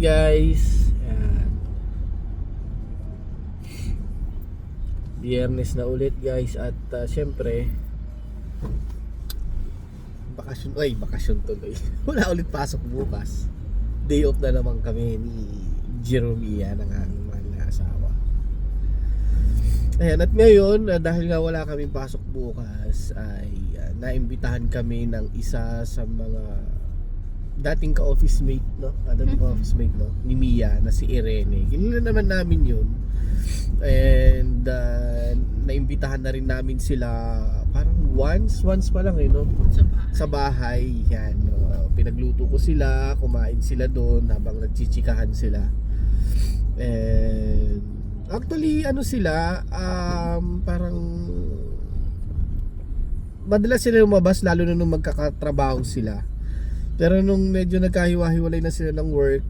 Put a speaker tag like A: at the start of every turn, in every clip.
A: guys. Ayan. Biyernes na ulit guys. At syempre bakasyon tuloy. Wala ulit pasok bukas. Day off na naman kami ni Jerome Ian, ang aking mahal na asawa. Ayan, at ngayon dahil nga wala kaming pasok bukas ay naimbitahan kami ng isa sa mga dating ka-office mate, no? Dating ka-office mate, no? Ni Mia, na si Irene. Kilala naman namin yun. And naimbitahan na rin namin sila parang once pa lang no? Sa bahay. Yan, pinagluto ko sila, kumain sila doon habang nagchichikahan sila. And actually sila parang madalas sila lumabas, lalo na nung magkakatrabaho sila. Pero nung medyo nagkahiwa-hiwalay na sila ng work,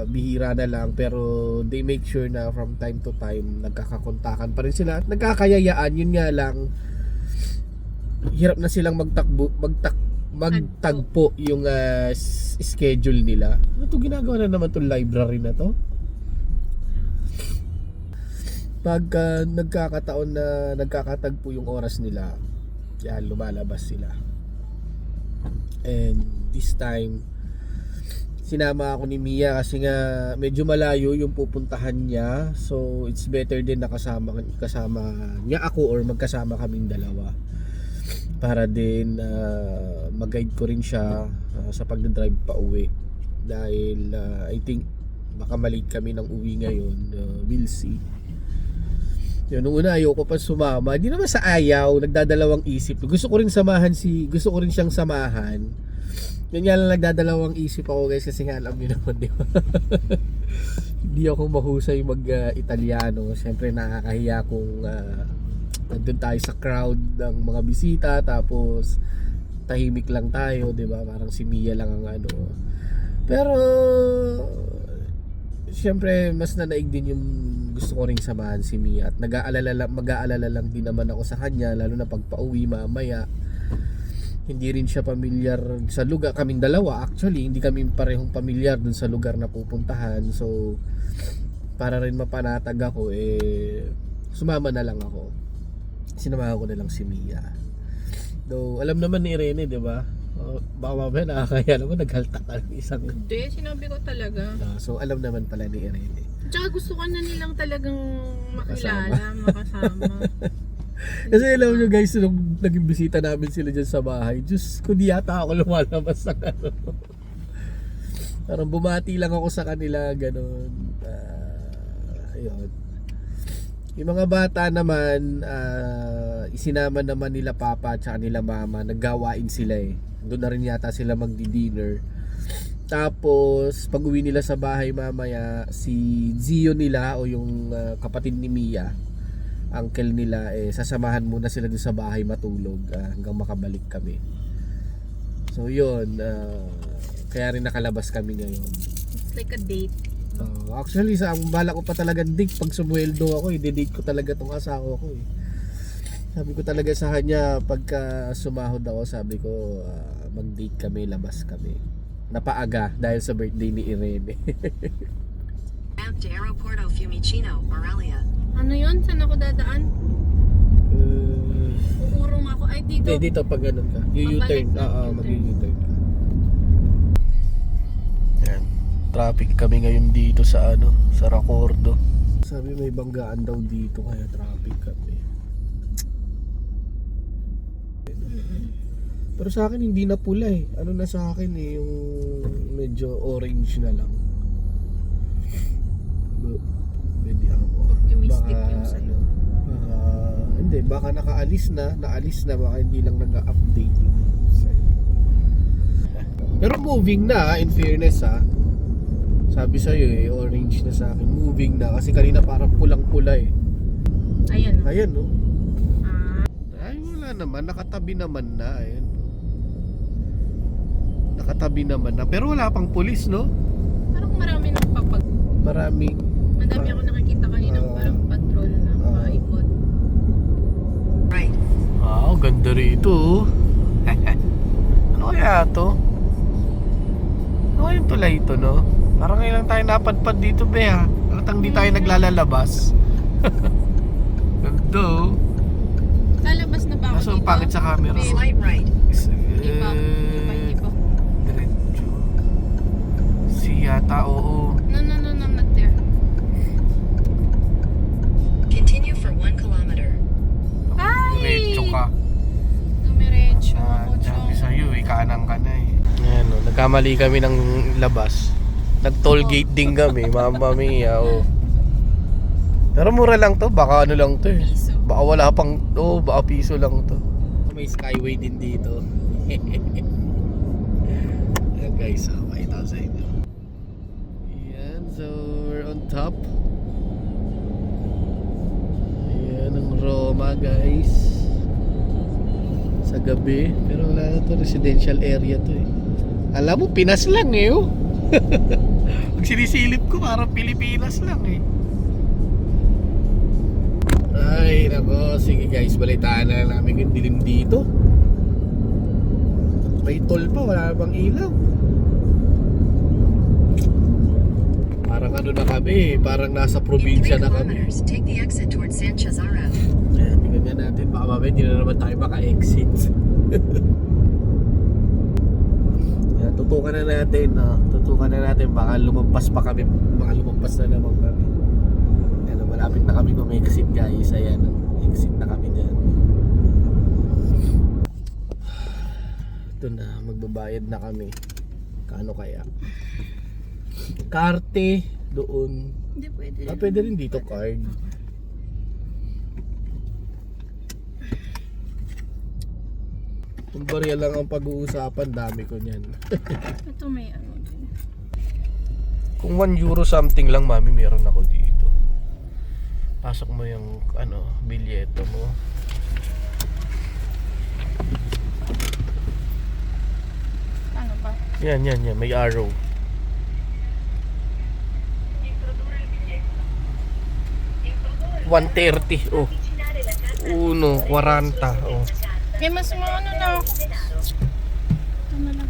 A: bihira na lang, pero they make sure na from time to time nagkakakontakan pa rin sila at nagkakayayaan. Yun nga lang, hirap na silang magtagpo yung schedule nila. Ano to, ginagawa na naman tong library na to? Pag nagkakataon na nagkakatagpo yung oras nila, yan, lumalabas sila. And this time sinama ako ni Mia kasi nga medyo malayo yung pupuntahan niya, so it's better din na kasama niya ako or magkasama kaming dalawa para din mag-guide ko rin siya sa pagdadrive pa uwi dahil I think baka malate kami ng uwi ngayon. We'll see. Yun, nung una ayoko pa sumama. Hindi naman sa ayaw, nagdadalawang isip. Gusto ko rin siyang samahan. Yun nga lang, nagdadalawang isip ako guys kasi nga alam niyo naman, di ba? Hindi ako mahusay mag-Italiano. Siyempre nakakahiya kung nandun tayo sa crowd ng mga bisita tapos tahimik lang tayo, di ba? Parang si Mia lang ang Pero siyempre mas nanaig din yung gusto ko ring samahan si Mia at mag-aalala lang din naman ako sa kanya, lalo na pag pauwi mamaya. Hindi rin siya pamilyar sa lugar, kaming dalawa actually hindi kami parehong pamilyar dun sa lugar na pupuntahan, so para rin mapanatag ako sumama na lang ako. Sinamahan ko na lang si Mia, though alam naman ni Irene, di ba? Baka mamaya nakakaya naman, naghalta ka ng isang.
B: Hindi, sinabi ko talaga.
A: So alam naman pala ni Irene.
B: Tsaka gusto ka na nilang talagang makilala, makasama.
A: Kasi alam nyo guys, nung naging bisita namin sila dyan sa bahay, Diyos ko, di yata ako lumalabas sa parang bumati lang ako sa kanila, ganun. Ayun. Yung mga bata naman, isinama naman nila papa at saka nila mama, naggawain sila doon na rin yata sila magdi-dinner. Tapos pag uwi nila sa bahay mamaya, si Zio nila o yung kapatid ni Mia, uncle nila, sasamahan muna sila doon sa bahay matulog hanggang makabalik kami. So yun, kaya rin nakalabas kami ngayon.
B: It's like a date.
A: Actually ang bala ko pa talaga date pag sumweldo ako, i-date ko talaga tong asawa ko Sabi ko talaga sa kanya pagka sumahod ako, sabi ko mag-date kami, labas kami. Napaaga dahil sa birthday ni Irene.
C: To Aeroporto Fiumicino, Morelia.
B: Ano yun? Saan ako dadaan? Uurong ako. Ay, dito.
A: Dito pag ganun ka. U-turn. Mag-U-turn ka. Yan. Traffic kami ngayon dito sa sa Racordo. Sabi may banggaan daw dito kaya traffic kami. Pero sa akin hindi na pula Ano na sa akin yung medyo orange na lang. Pwede ako.
B: Optimistic yung sa'yo.
A: Hindi, baka naalis na, baka hindi lang nag-update yung sa'yo. Pero moving na, in fairness sabi sa'yo orange na sa akin. Moving na, kasi kanina parang pulang-pula
B: Ayan.
A: Ayan Ay, wala naman, nakatabi naman na. Ayan. Nakatabi naman na, pero wala pang pulis, no?
B: Parang marami nang Madami ako nakikita kanina parang patrol na paikot.
C: Right.
A: Wow, ganda rito. Ano kaya to? Ano kayang tulay ito, no? Parang ngayon lang tayo napadpad dito, be ha. Halatang di tayo naglalalabas. Gando.
B: Lalabas na ba ako
A: Kaso ang pangit sa camera.
C: Slight right.
B: Hindi pa. Hindi pa.
A: Diretso. Si yata, oo.
B: No, not there.
C: Continue for 1 kilometer.
B: Ay!
A: Diretso ka.
B: Dumiretso ako,
A: Sabi
B: Chong.
A: sa'yo, kanan ka na eh. Ayan o, nagkamali kami ng labas. Nag-toll gate din kami, Mamma Mia, oh. Pero mura lang to, baka ano lang to eh.
B: Piso.
A: Baka wala pang, baka piso lang to. May skyway din dito. Ayan guys, makita ko sa inyo. Ayan, so we're on top. Ayan ang Roma guys. Sa gabi, pero wala na to, residential area to eh. Alam mo, Pinas lang eh oh. Pag sinisilip ko, parang Pilipinas lang eh. Ay, nako. Sige guys, balitaan na namin yung dilim dito. May toll pa, wala bang ilaw. Parang ano na kami, parang nasa
C: In 3
A: probinsya na kami.
C: kilometers, take the exit towards Sanchez Arrow.
A: Ayan, tingnan natin. Baka mamaya hindi na naman tayo maka-exit. Ayan, tutukan na natin. Tutukan na natin. Baka lumampas pa kami. Baka lumampas na naman kami. Ayan, malapit na kami mag-exit guys. Ayan, exit na kami dyan. Ito na, magbabayad na kami. Kano kaya? Karte doon.
B: Hindi pwede.
A: Pwede rin dito card. Kung barya lang ang pag-uusapan, dami ko niyan.
B: Ito may ano din.
A: Kung 1 euro something lang, mami, meron ako dito. Pasok mo yung bilyeto mo.
B: Ano ba?
A: Yan, may arrow. $1.30, oh. 1.40, oh.
B: May mas mga ano na. Ano lang.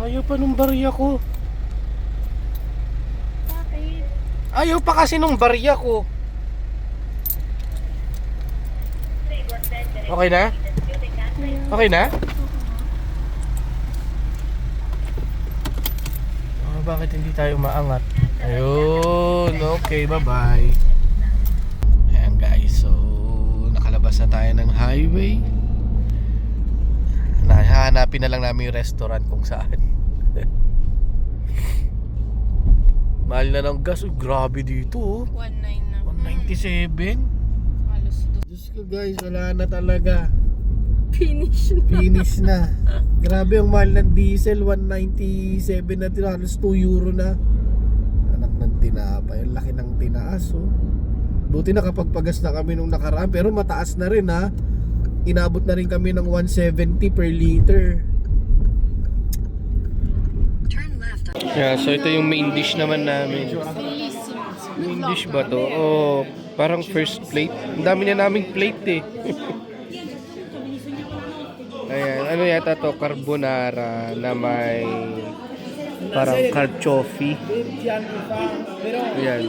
A: Ayaw pa nung barya ko.
B: Bakit?
A: Ayaw pa kasi nung barya ko. Okay na? Okay na? Bakit hindi tayo maangat? Ayun, okay, bye-bye. Ayan guys, so nakalabas na tayo ng highway. Hahanapin na lang namin yung restaurant kung saan. Mahal na ng gas, grabe dito oh.
B: 1.9 na.
A: 197.
B: Halos
A: Diyos ko guys, wala na talaga.
B: finish na.
A: Finish na. Grabe ang mahal ng diesel, 197 na, halos 2 euro na. Anak ng tinapay, ang laki ng tinaas oh. Buti nakapagpagas na kami nung nakaraan, pero mataas na rin ha. Inabot na rin kami ng 170 per liter.
C: Turn left on
A: Yeah, so ito yung main dish naman namin. Main dish ba to? Oh, parang first plate. Ang dami na naming plate eh. Ayan, ano yata to? Carbonara na may parang carciofi. Ayan.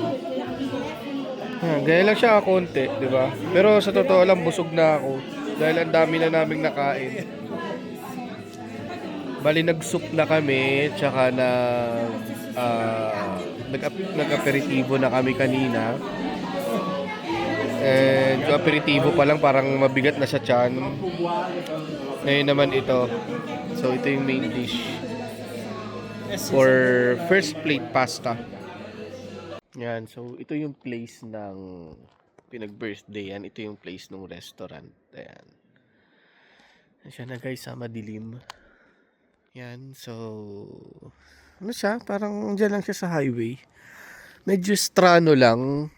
A: Gaya lang siya konti, di ba? Pero sa totoo lang, busog na ako. Dahil ang dami na naming nakain. Bali, nag-soup na kami, tsaka na nag-aperitivo na kami kanina. And yung aperitivo pa lang parang mabigat na sa tiyan. Ngayon naman ito. So ito yung main dish for first plate pasta. Yan, so ito yung place ng pinag-birthday yan. Ito yung place ng restaurant. Ayan. Siya na guys, madilim. Yan, so ano siya? Parang dyan lang siya sa highway. Medyo strano lang.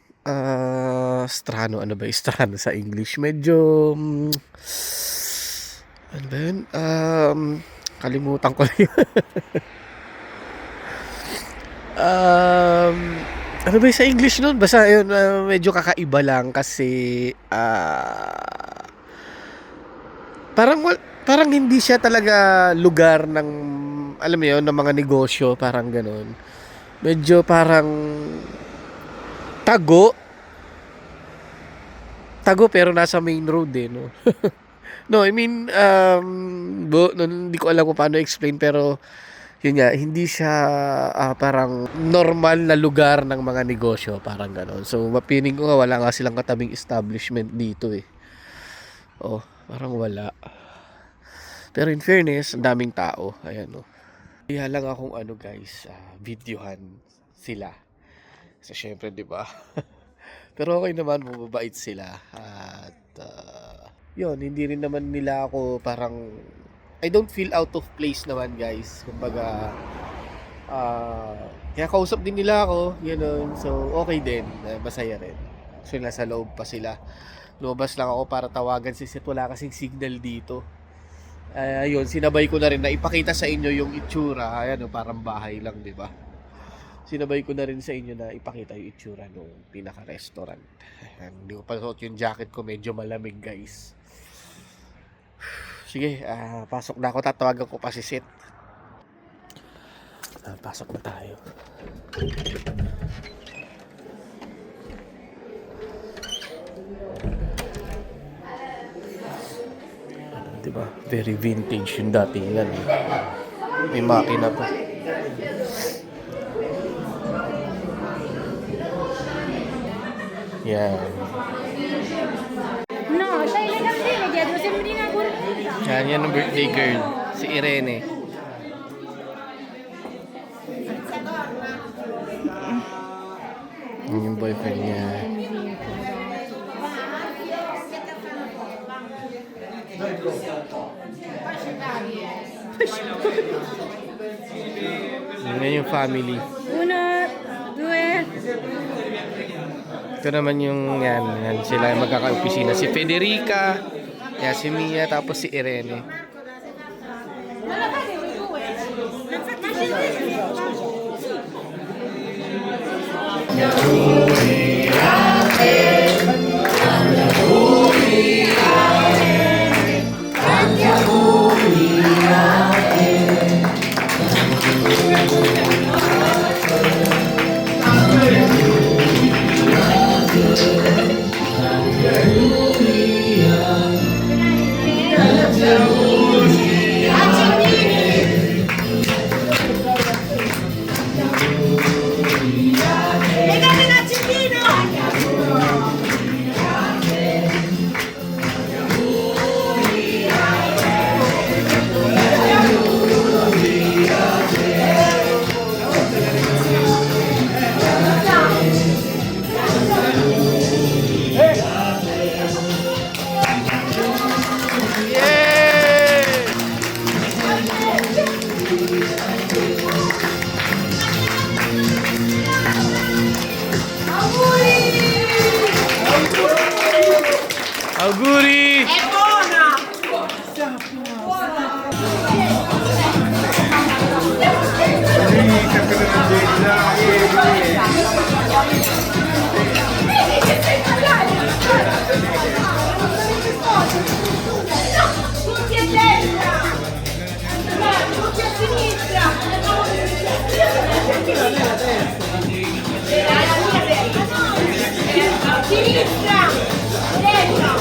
A: Strano, ano ba yung strano sa English? Medyo ano ba yun? Kalimutan ko lang. Ano ba yung sa English nun? Basta yun, medyo kakaiba lang kasi parang parang hindi siya talaga lugar ng, alam mo yun, ng mga negosyo, parang ganun. Medyo parang tago. Tago pero nasa main road eh, no? No, I mean, no, hindi ko alam kung paano explain pero yun nga, hindi siya parang normal na lugar ng mga negosyo, parang gano'n. So, mapiling ko nga wala nga silang katabing establishment dito eh. Oh, parang wala. Pero in fairness, ang daming tao. Ayan oh. Kaya lang akong ano guys, videohan sila. So, syempre, di ba? Pero okay naman, mababait sila. At, yun, hindi rin naman nila ako parang, I don't feel out of place naman guys. Kumbaga, kaya kausap din nila ako, yun. So, okay din. Masaya rin. So, nasa loob pa sila. Lumabas lang ako para tawagan si Seth. Wala kasing signal dito. Yun, sinabay ko na rin na ipakita sa inyo yung itsura. Ayan, parang bahay lang, di ba? Sinabay ko na rin sa inyo na ipakita yung itsura ng pinaka-restaurant. Ayan, hindi ko pa suot yung jacket ko. Medyo malamig, guys. Sige, pasok na ako. Tatawagan ko pa si Seth. Pasok na tayo. Diba? Very vintage yung dating yan. May makina pa. Yan.
D: No, siya yung nag-birthday. Nagyado siya mo din ako.
A: Yan ang birthday girl. Si Irene. Yan yung boyfriend niya. Yan yung family.
D: Una, due.
A: Ito naman yung yan sila yung magkaka-opisina. Si Federica, yan, si Mia, tapos si Irene. Auguri!
D: Tutti a destra! Tutti a sinistra! Sinistra! Destra!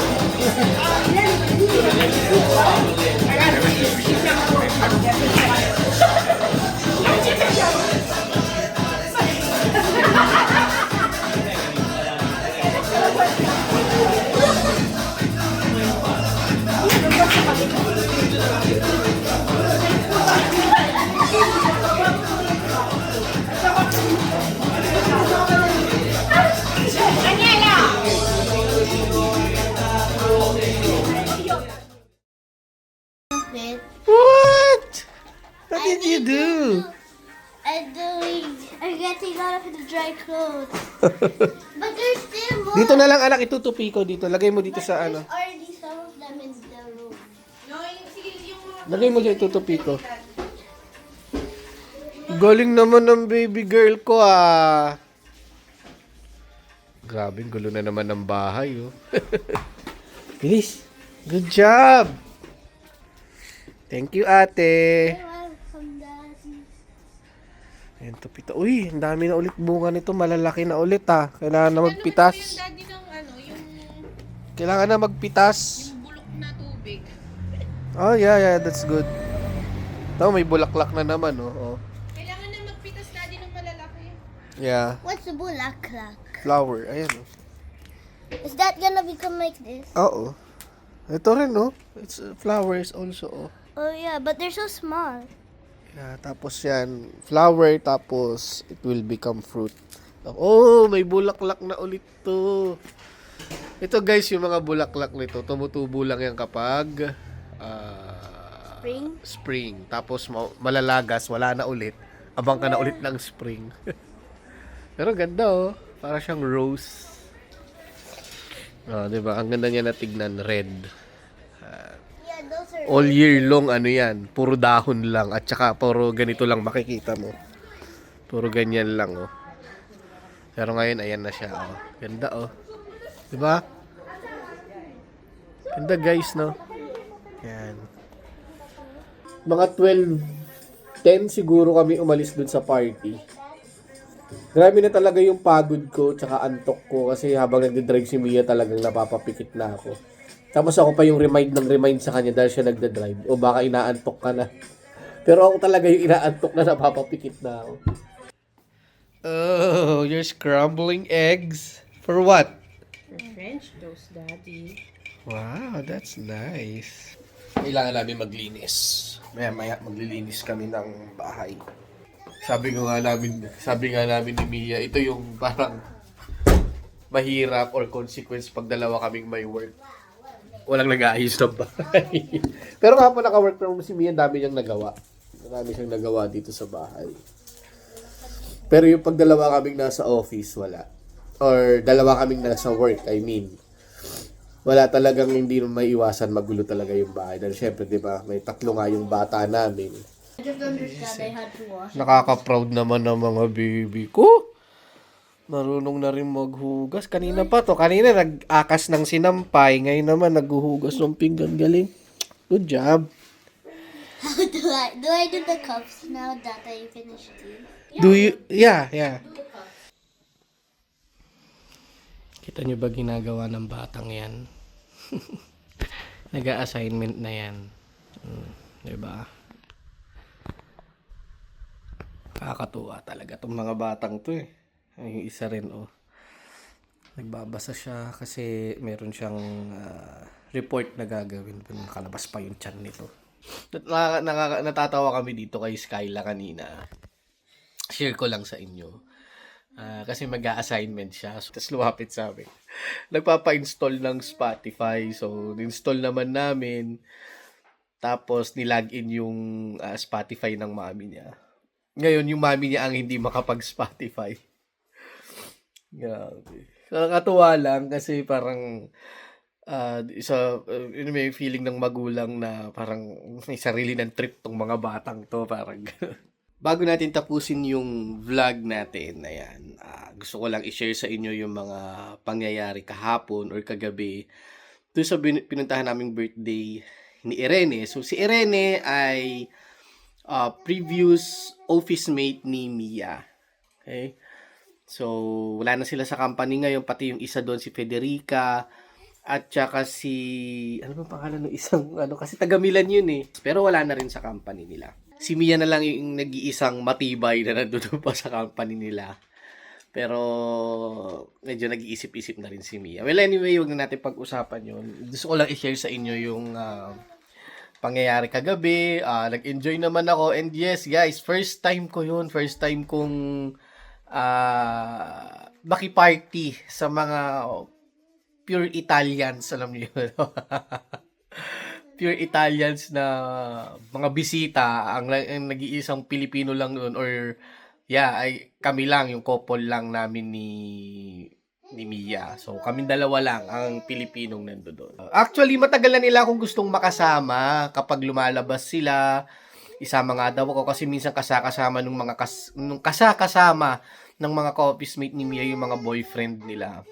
A: What? What did you do?
D: I'm getting out of the dry clothes. But there's still more.
A: Dito na lang anak, itutupi ko dito. Lagay mo dito sa ano.
D: There's already some of them in the room.
A: Lagay mo dito, itutupi ko. Galing naman ng baby girl ko Grabe, gulo na naman ng bahay oh. Bilis. Good job. Thank you, ate.
D: You're welcome, Daddy.
A: Ayan, tupito. Uy, ang dami na ulit bunga nito. Malalaki na ulit ha. Kailangan na magpitas.
B: Yung daddy ng yung
A: Kailangan na magpitas.
B: bulok na tubig.
A: Oh, yeah, that's good. Ito, may bulaklak na naman, oh.
B: Kailangan na magpitas daddy ng malalaki.
A: Yeah,
D: What's the bulaklak?
A: flower. Ayan, oh.
D: Is that gonna become like this?
A: Oo. Ito rin, oh. It's flowers also, oh.
D: Oh yeah, but they're so small.
A: Yeah, tapos yan, flower, tapos it will become fruit. Oh, may bulaklak na ulit to. Ito guys, yung mga bulaklak nito, tumutubo lang yan kapag spring. Tapos malalagas, wala na ulit. Abang ka na ulit ng spring. Pero ganda oh, para siyang rose. Oh, 'di ba? Ang ganda niya na tignan, red.
D: Yeah, those are.
A: All year long ano yan, puro dahon lang at saka puro ganito lang makikita mo. Puro ganyan lang oh. Pero ngayon ayan na siya oh. Ganda oh. 'Di ba? Ganda guys no. Yan. Mga 12:10 siguro kami umalis dun sa party. Grabe na talaga yung pagod ko tsaka antok ko kasi habang nagde-drive si Mia talagang napapapikit na ako. Tapos ako pa yung remind sa kanya dahil siya nagde-drive. O baka inaantok ka na. Pero ako talaga yung inaantok na napapapikit na ako. Oh, you're scrambling eggs? For what?
B: French toast daddy.
A: Wow, that's nice. Kailangan namin maglinis. Maya maglilinis kami ng bahay. Sabi nga namin ni Mia, ito yung parang mahirap or consequence pag dalawa kaming may work. Walang nag-aayos ng bahay. Pero kapag naka-work from si Mia, dami niyang nagawa. Marami siyang nagawa dito sa bahay. Pero yung pag dalawa kaming nasa office, wala. Or dalawa kaming nasa work, I mean. Wala talagang hindi may iwasan magulo talaga yung bahay. Dahil syempre, di ba, may tatlo nga yung bata namin.
D: I just understand I had to wash.
A: Nakaka-proud naman ng mga baby ko. Marunong na rin maghugas. Kanina nag-akas ng sinampay. Ngayon naman naghuhugas ng pinggan. Galing. Good job.
D: How do I do the cups now that I finished these?
A: Do you? Yeah. Kita nyo ba ginagawa ng batang yan? Nag-a-assignment na yan. Diba? Kakatuwa talaga itong mga batang to eh. Yung isa rin oh. Nagbabasa siya kasi meron siyang report na gagawin. Nakalabas pa yung tiyan nito. Natatawa kami dito kay Skyla kanina. Share ko lang sa inyo. Kasi mag-a-assignment siya. So, tapos lumapit sa amin. Nagpapa-install ng Spotify. So, install naman namin. Tapos, nilagin yung Spotify ng mami niya. Ngayon, yung mami niya ang hindi makapag-Spotify. Grabe. Nakakatuwa lang kasi parang may feeling ng magulang na parang may sarili ng trip tong mga batang to. Parang bago natin tapusin yung vlog natin, ayan, gusto ko lang i-share sa inyo yung mga pangyayari kahapon or kagabi doon sa pinuntahan naming birthday ni Irene. So, si Irene ay previous office mate ni Mia. Okay? So, wala na sila sa company ngayon. Pati yung isa doon, si Federica. At saka si... Ano ba pangalan ng isang... kasi taga Milan yun eh. Pero wala na rin sa company nila. Si Mia na lang yung nag-iisang matibay na nandun pa sa company nila. Pero medyo nag-iisip-isip na rin si Mia. Well, anyway, huwag na natin pag-usapan yun. Gusto ko lang i-share sa inyo yung... pangyayari kagabi, nag-enjoy naman ako, and yes guys, first time ko yun, first time kong makiparty sa mga pure Italians, alam niyo yun. Pure Italians na mga bisita, ang nag-iisang Pilipino lang doon, or ay kami lang, yung couple lang namin ni Mia. So, kaming dalawa lang ang Pilipinong nandoon. Actually, matagal na nila akong gustong makasama kapag lumalabas sila. Isama nga daw ako kasi minsan kasakasama ng mga kasakasama ng mga ka-office mate ni Mia yung mga boyfriend nila.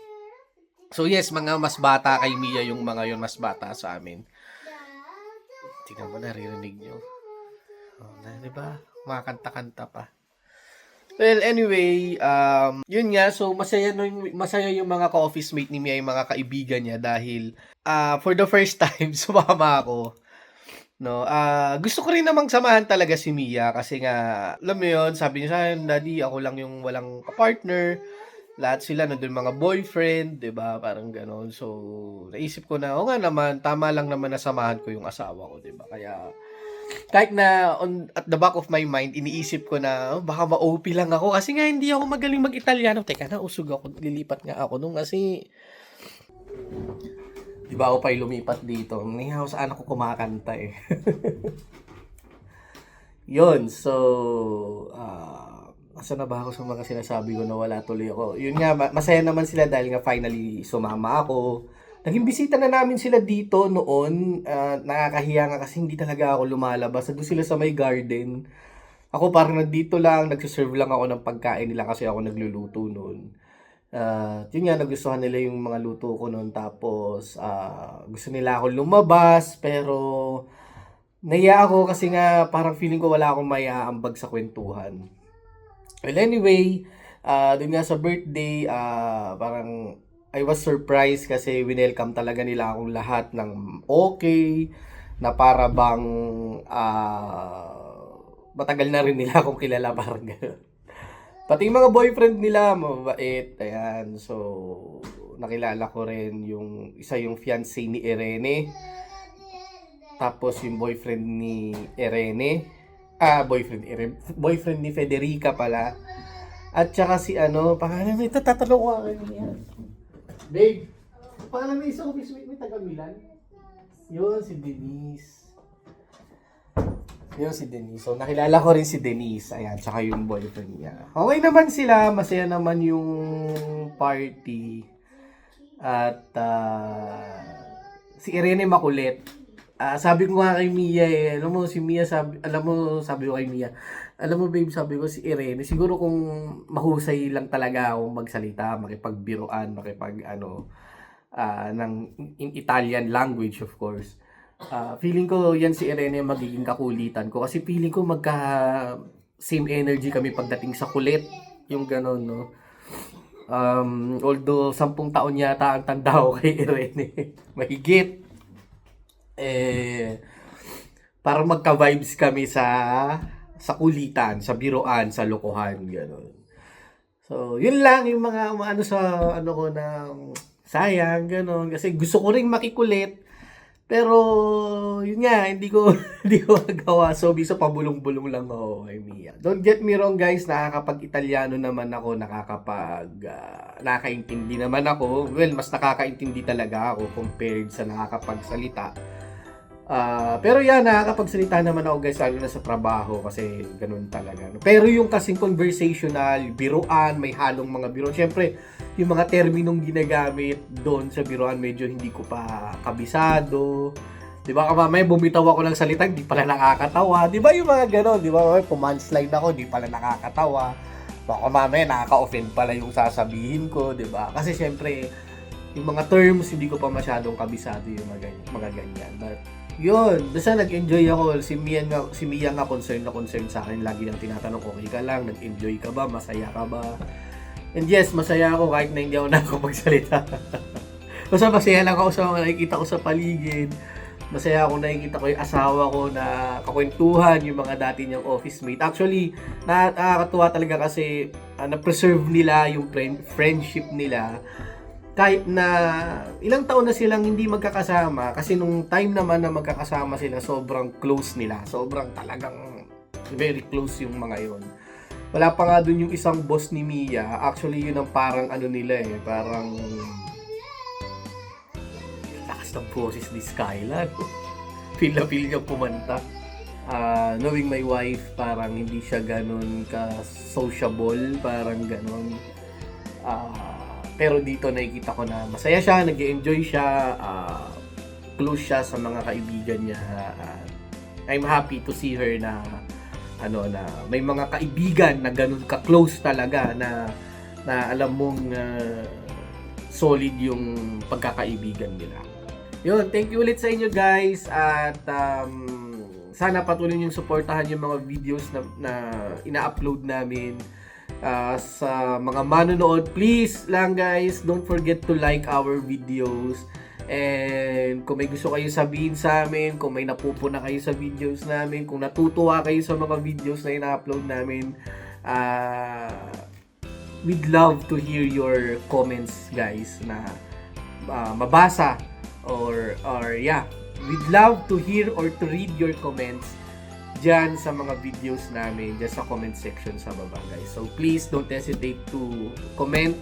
A: So, yes, mga mas bata kay Mia yung mga yon, mas bata sa amin. Tingnan mo, naririnig nyo. Oh, di ba? Makakanta-kanta pa. Well, anyway, yun nga, so masaya yung mga ka-office mate ni Mia, yung mga kaibigan niya dahil for the first time sumama ako. No, gusto ko rin namang samahan talaga si Mia kasi nga, alam mo yun, sabi niya sa akin, Daddy, ako lang yung walang partner. Lahat sila nandun mga boyfriend, 'di ba? Parang gano'n. So, naisip ko na, o nga naman, tama lang naman na samahan ko yung asawa ko, 'di ba? Kaya kahit na at the back of my mind, iniisip ko na baka ma-OP lang ako kasi nga hindi ako magaling mag-Italiano. Teka na, usog ako. Lilipat nga ako nung kasi di ba ako pa'y lumipat dito. Nihaw saan ako kumakanta eh. Yun, so asa na ba ako sa mga sinasabi ko na wala tuloy ako. Yun nga, masaya naman sila dahil nga finally sumama ako. Naging bisita na namin sila dito noon. Nakakahiya nga kasi hindi talaga ako lumalabas. Doon sila sa may garden. Ako parang nandito lang, nagsiserve lang ako ng pagkain nila kasi ako nagluluto noon. Yun nga, nagustuhan nila yung mga luto ko noon. Tapos, gusto nila ako lumabas. Pero, nahiya ako kasi nga parang feeling ko wala akong maiaambag sa kwentuhan. Well, anyway, doon nga sa birthday, parang I was surprised kasi winelcome talaga nila akong lahat ng okay, na para bang matagal na rin nila akong kilala, parang gano'n. Pati yung mga boyfriend nila, mabait, ayan. So, nakilala ko rin yung isa yung fiancé ni Irene. Tapos yung boyfriend ni Irene. Boyfriend ni Federica pala. At saka si pangalan nito, tatanong ko ako yan. Babe, pangalan na isa office mate mo, taga Milan? Yun, si Denise. So, nakilala ko rin si Denise. Ayan, tsaka yung boyfriend niya. Okay naman sila, masaya naman yung party. At, si Irene makulit. Sabi ko nga kay Mia alam mo sabi ko kay Mia, alam mo babe, sabi ko si Irene, siguro kung mahusay lang talaga akong magsalita, makipagbiruan, ng in Italian language of course. Feeling ko yan si Irene magiging kakulitan ko kasi feeling ko magka same energy kami pagdating sa kulit, yung gano'n, no. Although 10 taon yata ang tanda ko kay Irene, mahigit. Para magka-vibes kami sa kulitan, sa biruan, sa lokohan, gano'n. So, yun lang yung mga ko na sayang, gano'n. Kasi gusto ko ring makikulit, pero yun nga, hindi ko magawa. So, bisa pabulong-bulong lang ako kay Mia. Don't get me wrong guys, nakakapag-Italiano naman ako, nakakaintindi naman ako. Well, mas nakakaintindi talaga ako compared sa nakakapagsalita. Pero yan, nakakapagsalita naman ako guys, lalo na sa trabaho kasi ganun talaga. No? Pero yung kasing conversational, biruan, may halong mga biruan. Siyempre, yung mga terminong ginagamit doon sa biruan, medyo hindi ko pa kabisado. Di ba, mamaya bumitaw ako ng salita, hindi pala nakakatawa. Di ba yung mga ganon? Di ba, mamaya pumanslide ako, hindi pala nakakatawa. Baka mamaya nakaka-offend pala yung sasabihin ko, di ba? Kasi siyempre, yung mga terms, hindi ko pa masyadong kabisado yung mga ganyan. But, yun, basta nag-enjoy ako. Si Mia nga concerned sa akin. Lagi nang tinatanong, okay ka lang? Nag-enjoy ka ba? Masaya ka ba? And yes, masaya ako kahit na hindi ako nakakapagsalita. Basta masaya lang ako sa mga nakikita ko sa paligid. Masaya ako nakikita ko yung asawa ko na kakwentuhan, yung mga dati niyang office mate. Actually, nakakatuwa talaga kasi na-preserve nila yung friendship nila. Kahit na ilang taon na silang hindi magkakasama, kasi nung time naman na magkakasama sila, sobrang close nila. Sobrang talagang very close yung mga yon. Wala pa nga dun yung isang boss ni Mia. Actually, yun ang parang parang lakas ng boses ni Skyla. Feel na feel niya kumanta. Knowing my wife, parang hindi siya ganun ka-sociable, parang ganun. Pero dito nakikita ko na masaya siya, nag-enjoy siya, close siya sa mga kaibigan niya. I'm happy to see her na na may mga kaibigan na ganun ka-close talaga na alam mong solid yung pagkakaibigan nila. Yun, thank you ulit sa inyo guys at sana patuloy yung suportahan yung mga videos na ina-upload namin. Sa mga manonood, please lang guys, don't forget to like our videos. And kung may gusto kayo sabihin sa amin, kung may napupuna kayo sa videos namin, kung natutuwa kayo sa mga videos na ina-upload namin, we'd love to hear your comments guys na mabasa or yeah, we'd love to hear or to read your comments dyan sa mga videos namin, dyan sa comment section sa baba guys. So please don't hesitate to comment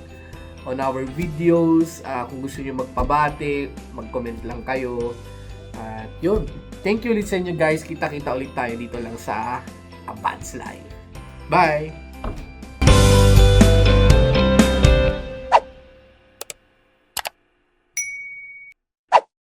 A: on our videos. Kung gusto nyo magpabate, mag-comment lang kayo. At yun, thank you ulit sa inyo guys. Kita-kita ulit tayo dito lang sa Abad's Life. Bye!